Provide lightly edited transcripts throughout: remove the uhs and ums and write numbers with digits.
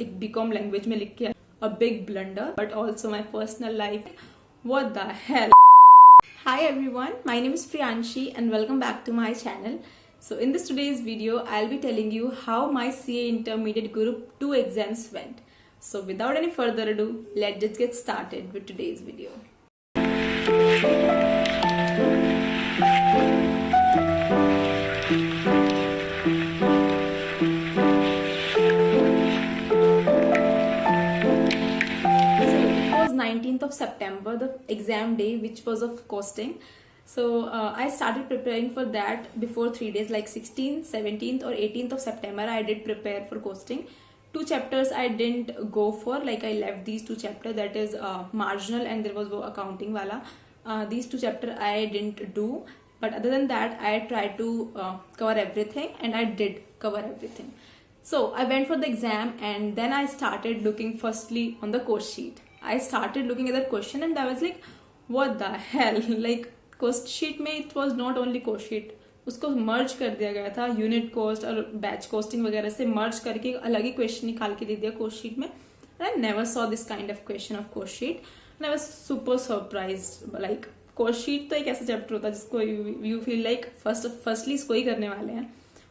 एक BCom language में लिख के a big blunder, but also my personal life. What the hell? Hi everyone, my name is Priyanshi and welcome back to my channel. So in this today's video, I'll be telling you how my CA Intermediate Group 2 exams went. So without any further ado, let's just get started with today's video. So it was 19th of September, the exam day, which was of costing. So I started preparing for that before 3 days, like 16th, 17th or 18th of September. I did prepare for costing. Two chapters I didn't go for, like I left these two chapters, that is marginal and there was accounting wala. These two chapters I didn't do, but other than that I tried to cover everything and I did cover everything. So I went for the exam and then I started looking firstly on the course sheet. I started looking at the question and I was like, what the hell? Like cost sheet में it was not only cost sheet, उसको मर्ज कर दिया गया था unit cost और batch costing वगैरह से मर्ज करके अलग ही क्वेश्चन निकाल के दे दिया कोस्ट शीट में. I never saw this kind of question of cost sheet and I was super surprised. Like cost sheet तो एक ऐसा चैप्टर होता है जिसको यू फील लाइक फर्स्टली इसको ही करने वाले हैं.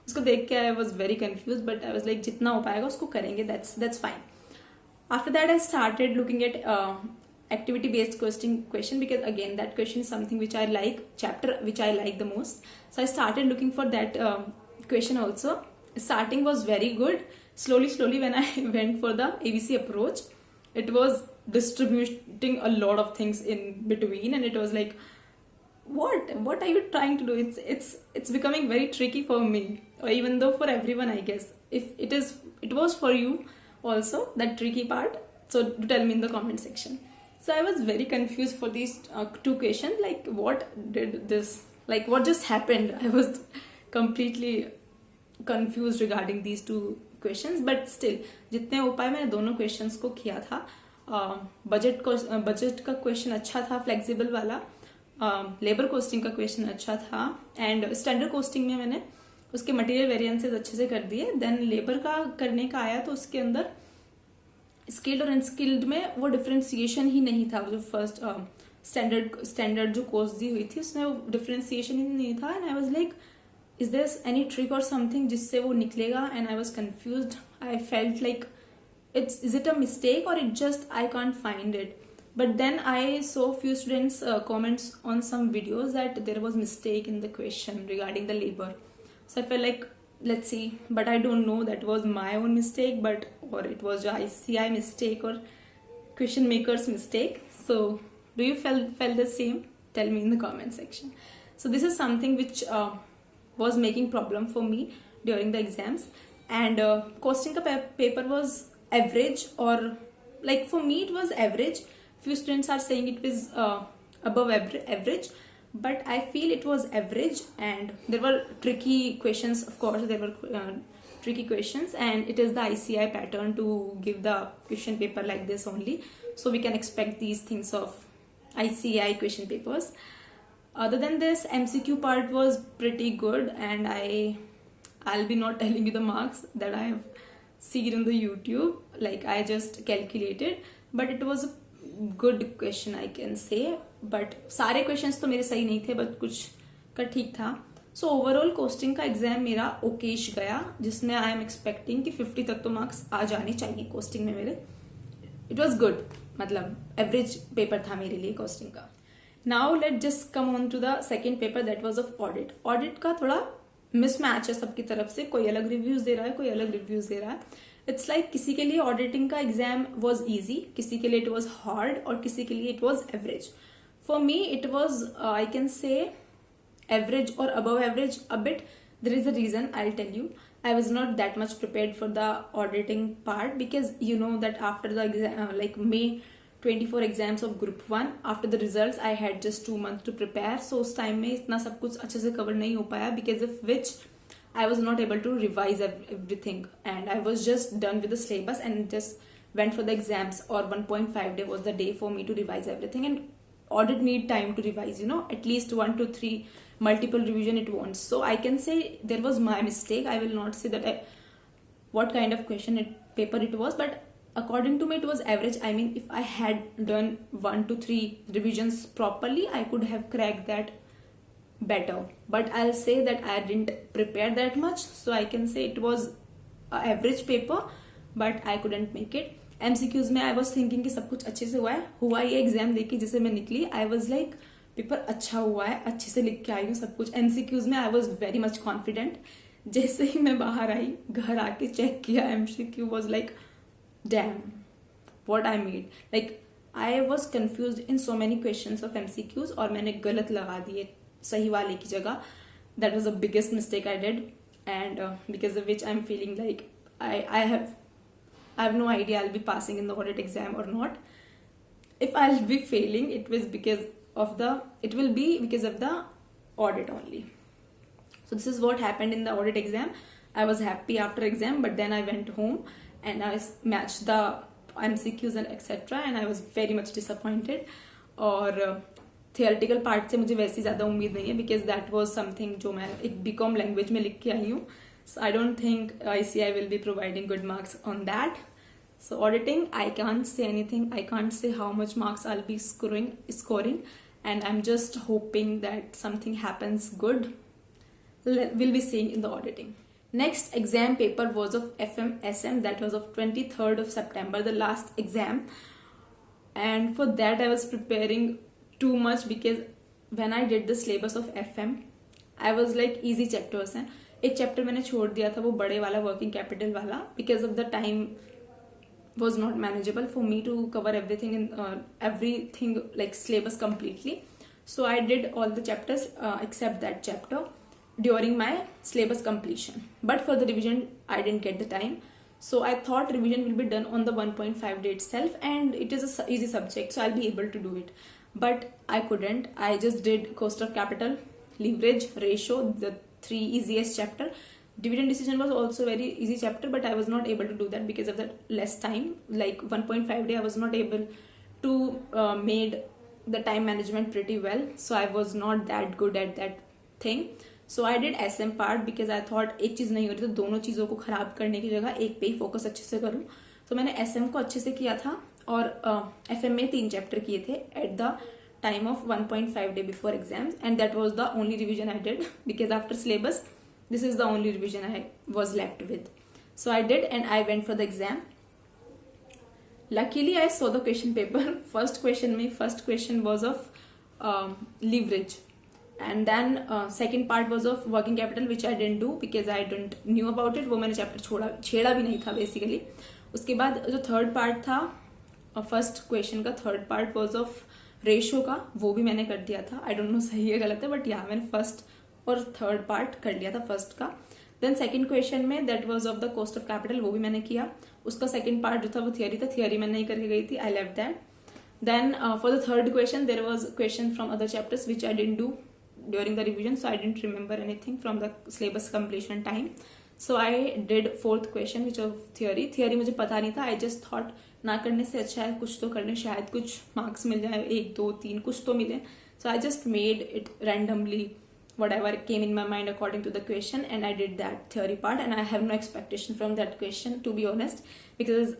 उसको देख के I was very confuse, but I was like जितना हो पाएगा उसको करेंगे, that's fine. After that, I started looking at activity based question because again that question is something which I like, chapter which I like the most. So I started looking for that question also. Starting was very good. Slowly when I went for the ABC approach, it was distributing a lot of things in between and it was like, what are you trying to do? It's becoming very tricky for me, or even though for everyone, I guess. If it was for you also, that tricky part, so do tell me in the comment section. So I was very confused for these two questions, like what just happened. I was completely confused regarding these two questions, but still जितने उपाय मैंने दोनों questions को किया था. Budget का question अच्छा था, फ्लेक्सिबल वाला. लेबर कोस्टिंग का क्वेश्चन अच्छा था एंड स्टैंडर्ड कोस्टिंग में मैंने उसके मटेरियल वेरिएंसेस अच्छे से कर दिए. देन लेबर का करने का आया तो उसके अंदर स्किल्ड और अनस्किल्ड में वो डिफ्रेंसिएशन ही नहीं था. जो फर्स्ट स्टैंडर्ड जो कोर्स दी हुई थी उसमें वो डिफ्रेंसिएशन ही नहीं था. And I was like, is there any trick और समथिंग जिससे वो निकलेगा? And I was confused. I felt like is it a mistake और it just I can't find it. But then I saw few students comments on some videos that there was mistake in the question regarding the labor. So I felt like, let's see, but I don't know that was my own mistake, or it was ICI mistake or question maker's mistake. So do you felt the same? Tell me in the comment section. So this is something which was making problem for me during the exams. And costing ka paper was average, or like for me it was average. Few students are saying it was above average, but I feel it was average. And there were tricky questions, of course there were tricky questions, and it is the ICI pattern to give the question paper like this only, so we can expect these things of ICI question papers. Other than this, MCQ part was pretty good, and I'll be not telling you the marks that I have seen on the YouTube, like I just calculated, but it was a good question I can से. But सारे questions तो मेरे सही नहीं थे, but कुछ का ठीक था. सो ओवरऑल कोस्टिंग का एग्जाम मेरा ओकेश गया, जिसमें आई एम एक्सपेक्टिंग कि 50 तक तो मार्क्स आ जाने चाहिए कोस्टिंग में मेरे. इट वॉज गुड, मतलब एवरेज पेपर था मेरे लिए कोस्टिंग का. Now let just come on to the second paper, that was of audit. Audit का थोड़ा मिसमैच है सबकी तरफ से, कोई अलग रिव्यूज दे रहा है, कोई अलग रिव्यूज दे रहा है. इट्स लाइक किसी के लिए ऑडिटिंग का एग्जाम वॉज ईजी, किसी के लिए इट वॉज हार्ड, और किसी के लिए it was average. For me it was I can say average और above average a bit. There is a reason, I tell you. I was not that much prepared for the auditing part because you know that after the exam, like May 24 exams of group 1, after the results I had just 2 months to prepare. So उस time में इतना सब कुछ अच्छे से cover नहीं हो पाया, because of which I was not able to revise everything, and I was just done with the syllabus and just went for the exams, or 1.5 day was the day for me to revise everything. And audit need time to revise, you know, at least 1 to 3 multiple revision it wants. So I can say there was my mistake. I will not say that what kind of question it paper it was, but according to me it was average. I mean, if I had done 1 to 3 revisions properly, I could have cracked that better. But I'll say that I didn't prepare that much, so I can say it was a average paper, but I couldn't make it. MCQs में I was thinking कि सब कुछ अच्छे से हुआ ये exam देके जिसे मैं निकली, I was like पेपर अच्छा हुआ है, अच्छे से लिख के आई हूँ सब कुछ. MCQs में I was very much confident. जैसे ही मैं बाहर आई, घर आके चेक किया, MCQ was like damn what I made. Like I was confused in so many questions of MCQs और मैंने गलत लगा दिए सही वाले की जगह. That was the biggest mistake I did, and because of which I'm feeling like I have no idea I'll be passing in the audit exam or not. If I'll be failing, it will be because of the audit only. So this is what happened in the audit exam. I was happy after exam, but then I went home and I matched the MCQs and etc. and I was very much disappointed. और theoretical part से मुझे वैसी ज़्यादा उम्मीद नहीं है, because that was something जो मैं एक BCom language में लिख के आई हूँ. So I don't think ICI will be providing good marks on that. So auditing, I can't say anything. I can't say how much marks I'll be scoring, and I'm just hoping that something happens good. We'll be seeing in the auditing. Next exam paper was of FMSM, that was of 23rd of September, the last exam. And for that I was preparing too much, because when I did the syllabus of FM, I was like easy chapters हैं. एक chapter मैंने छोड़ दिया था, वो बड़े वाला working capital वाला, because of the time was not manageable for me to cover everything in everything like syllabus completely. So I did all the chapters except that chapter during my syllabus completion. But for the revision, I didn't get the time. So I thought revision will be done on the 1.5 day itself, and it is a easy subject, so I'll be able to do it. But I couldn't. I just did cost of capital, leverage, ratio, the 3 easiest chapter. Dividend decision was also very easy chapter, but I was not able to do that because of the less time. Like 1.5 day, I was not able to made the time management pretty well. So I was not that good at that thing. So I did SM part because I thought एक चीज़ नहीं हो रही तो दोनों चीज़ों को खराब करने की जगह एक पे ही फोकस अच्छे से करूँ. तो मैंने SM को अच्छे से किया था, और FM में 3 चैप्टर किए थे at the time of 1.5 day before exams, and that was the only revision I did, because after syllabus this is the only revision I was left with. So I did, and I went for the exam. Luckily I saw the question paper. First question was of leverage, and then second part was of working capital, which I didn't do because I didn't knew about it. वो मैंने chapter छेड़ा भी नहीं था basically. उसके बाद जो third part था, फर्स्ट क्वेश्चन का third part was of ratio का, वो भी मैंने कर दिया था. आई डोंट नो सही है गलत है, बट या मैंने फर्स्ट और थर्ड पार्ट कर लिया था फर्स्ट का. देन सेकंड क्वेश्चन में that was of the cost of capital, वो भी मैंने किया. उसका सेकंड पार्ट जो था वो थियरी था, थियरी मैंने नहीं करके गई थी, I left that. Then for the third question there was question from other chapters which I didn't do during the revision, so I didn't remember anything from the syllabus completion time. So I did fourth question which of theory मुझे पता नहीं था. I just thought ना करने से अच्छा है कुछ तो करने, शायद कुछ मार्क्स मिल जाए, 1 2 3 कुछ तो मिले. So I just made it randomly, whatever came in my mind according to the question, and I did that theory part, and I have no expectation from that question, to be honest, because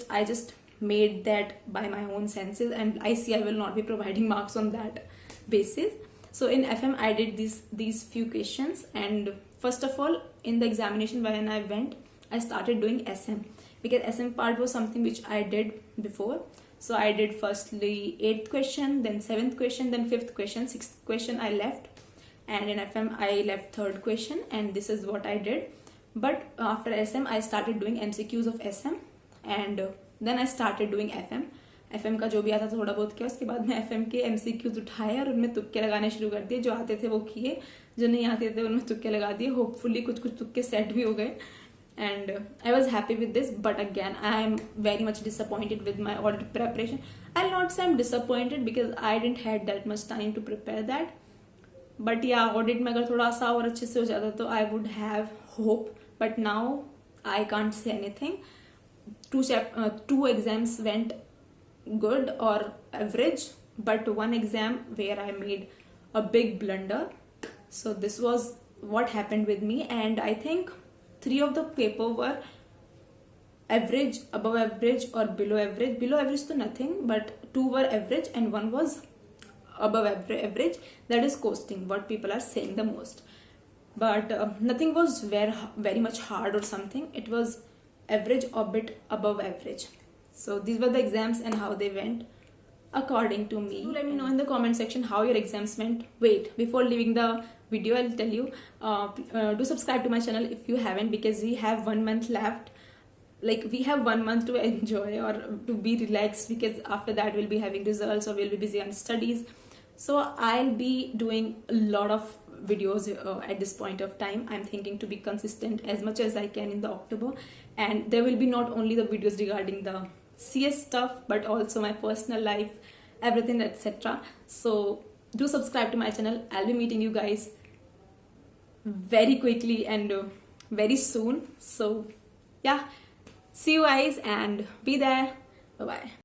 I just made that by my own senses, and ICI will not be providing marks on that basis. So in FM I did these few questions, and first of all in the examination when I went, I started doing SM, because SM part was something which I did before. So I did firstly 8th question, then 7th question, then 5th question, 6th question I left, and in FM I left 3rd question, and this is what I did. But after SM I started doing MCQs of SM, and then I started doing FM का जो भी आता थोड़ा बहुत किया. उसके बाद में FM के MCQs उठाए और उनमें तुक्के लगाने शुरू कर दिए. जो आते थे वो किए, जो नहीं आते थे उनमें तुक्के लगा दिए. होपफुली कुछ तुक्के सेट भी हो गए, and I was happy with this. But again I am very much disappointed with my audit preparation. I'll not say I'm disappointed because I didn't had that much time to prepare that, but yeah, audit में अगर थोड़ा सा और अच्छे से हो जाता तो I would have hope, but now I can't say anything. 2 exams went good or average, but one exam where I made a big blunder. So this was what happened with me, and I think 3 of the paper were average, above average, or below average. Below average to nothing, but 2 were average and 1 was above average. That is costing, what people are saying the most. But nothing was very much hard or something. It was average or bit above average. So these were the exams and how they went according to me. Do let me know in the comment section how your exams went. Wait, before leaving the video, I'll tell you, do subscribe to my channel if you haven't, because we have 1 month left. Like, we have 1 month to enjoy or to be relaxed, because after that we'll be having results or we'll be busy on studies. So I'll be doing a lot of videos at this point of time. I'm thinking to be consistent as much as I can in the October, and there will be not only the videos regarding the CS stuff, but also my personal life, everything, etc. So do subscribe to my channel. I'll be meeting you guys very quickly and very soon. So yeah, see you guys and be there. Bye bye.